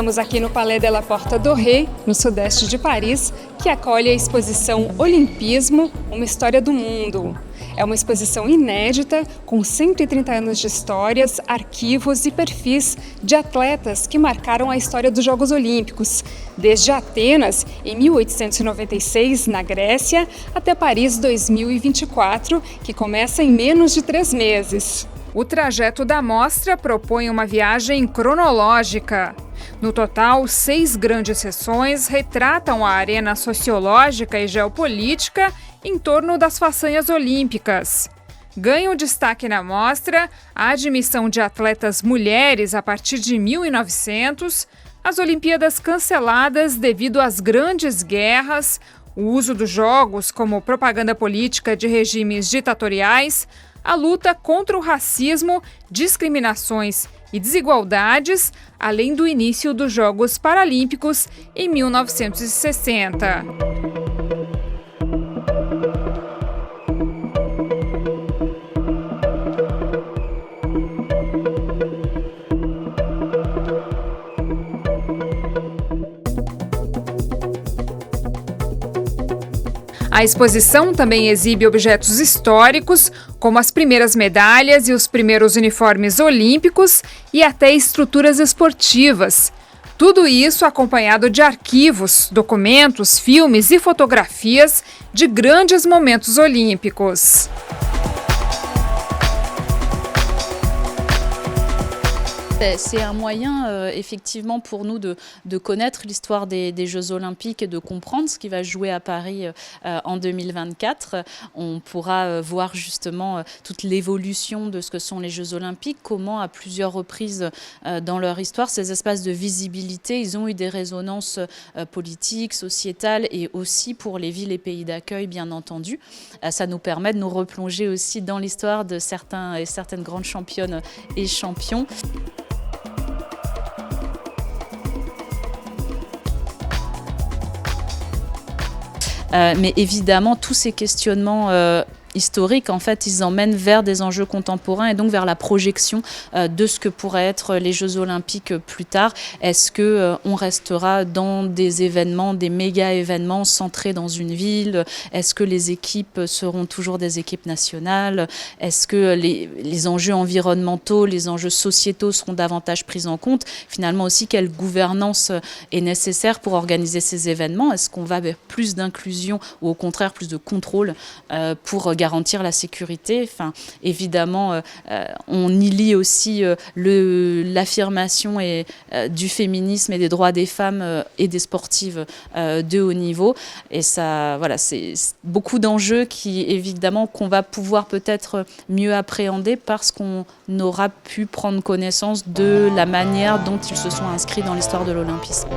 Estamos aqui no Palais de la Porta do Rei, no sudeste de Paris, que acolhe a exposição Olimpismo, uma história do mundo. É uma exposição inédita, com 130 anos de histórias, arquivos e perfis de atletas que marcaram a história dos Jogos Olímpicos, desde Atenas, em 1896, na Grécia, até Paris 2024, que começa em menos de 3 meses. O trajeto da mostra propõe uma viagem cronológica. No total, 6 grandes seções retratam a arena sociológica e geopolítica em torno das façanhas olímpicas. Ganham destaque na mostra a admissão de atletas mulheres a partir de 1900, as Olimpíadas canceladas devido às grandes guerras, o uso dos jogos como propaganda política de regimes ditatoriais, a luta contra o racismo, discriminações e desigualdades, além do início dos Jogos Paralímpicos em 1960. A exposição também exibe objetos históricos, como as primeiras medalhas e os primeiros uniformes olímpicos e até estruturas esportivas. Tudo isso acompanhado de arquivos, documentos, filmes e fotografias de grandes momentos olímpicos. C'est un moyen effectivement pour nous de connaître l'histoire des Jeux Olympiques et de comprendre ce qui va jouer à Paris en 2024. On pourra voir justement toute l'évolution de ce que sont les Jeux Olympiques, comment à plusieurs reprises dans leur histoire, ces espaces de visibilité, ils ont eu des résonances politiques, sociétales et aussi pour les villes et pays d'accueil bien entendu. Ça nous permet de nous replonger aussi dans l'histoire de certains et certaines grandes championnes et champions. Mais évidemment, tous ces questionnements historiques, en fait, ils emmènent vers des enjeux contemporains et donc vers la projection de ce que pourraient être les Jeux Olympiques plus tard. Est-ce qu'on restera dans des événements, des méga-événements centrés dans une ville? Est-ce que les équipes seront toujours des équipes nationales? Est-ce que les enjeux environnementaux, les enjeux sociétaux seront davantage pris en compte? Finalement aussi, quelle gouvernance est nécessaire pour organiser ces événements? Est-ce qu'on va vers plus d'inclusion ou au contraire plus de contrôle pour garantir la sécurité? Enfin, évidemment, on y lie aussi l'affirmation du féminisme et des droits des femmes et des sportives de haut niveau. Et ça, voilà, c'est beaucoup d'enjeux qui, évidemment, qu'on va pouvoir peut-être mieux appréhender parce qu'on aura pu prendre connaissance de la manière dont ils se sont inscrits dans l'histoire de l'olympisme.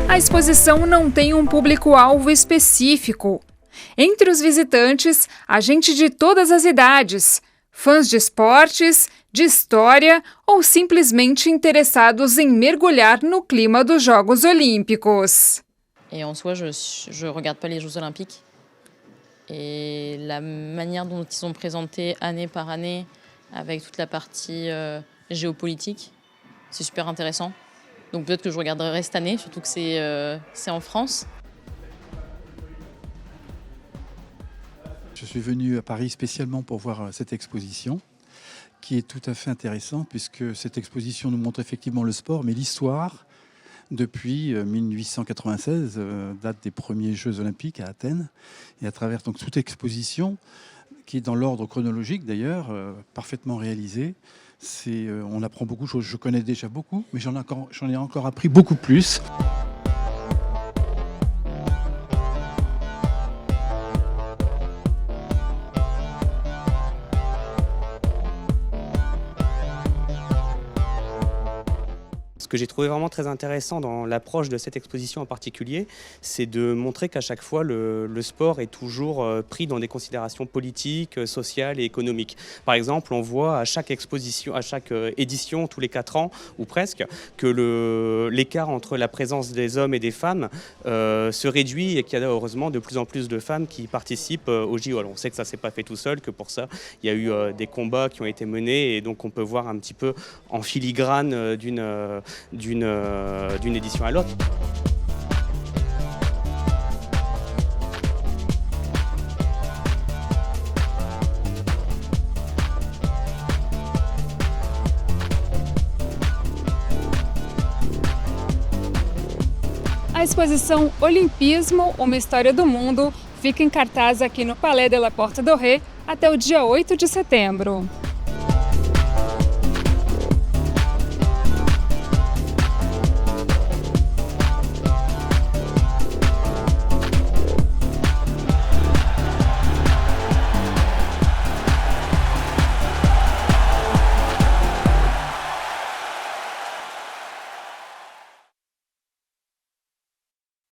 A exposição não tem um público-alvo específico. Entre os visitantes, há gente de todas as idades, fãs de esportes, de história ou simplesmente interessados em mergulhar no clima dos Jogos Olímpicos. Et en soi, je regarde pas les Jeux Olympiques. Et la manière dont ils sont présentés année par année, avec toute la partie géopolitique, c'est super intéressant. Donc peut-être que je regarderai cette année, surtout que c'est en France. Je suis venu à Paris spécialement pour voir cette exposition, qui est tout à fait intéressante, puisque cette exposition nous montre effectivement le sport, mais l'histoire, depuis 1896, date des premiers Jeux Olympiques à Athènes, et à travers donc toute exposition, qui est dans l'ordre chronologique d'ailleurs, parfaitement réalisée. On apprend beaucoup de choses. Je connais déjà beaucoup, mais j'en ai encore appris beaucoup plus. Ce que j'ai trouvé vraiment très intéressant dans l'approche de cette exposition en particulier, c'est de montrer qu'à chaque fois, le sport est toujours pris dans des considérations politiques, sociales et économiques. Par exemple, on voit à chaque exposition, à chaque édition, tous les 4 ans, ou presque, que l'écart entre la présence des hommes et des femmes se réduit et qu'il y a heureusement de plus en plus de femmes qui participent au JO. Alors on sait que ça ne s'est pas fait tout seul, que pour ça, il y a eu des combats qui ont été menés et donc on peut voir un petit peu en filigrane d'une édition à l'autre. A exposição Olimpismo, uma história do mundo, fica em cartaz aqui no Palais de la Porte Dorée até o dia 8 de setembro.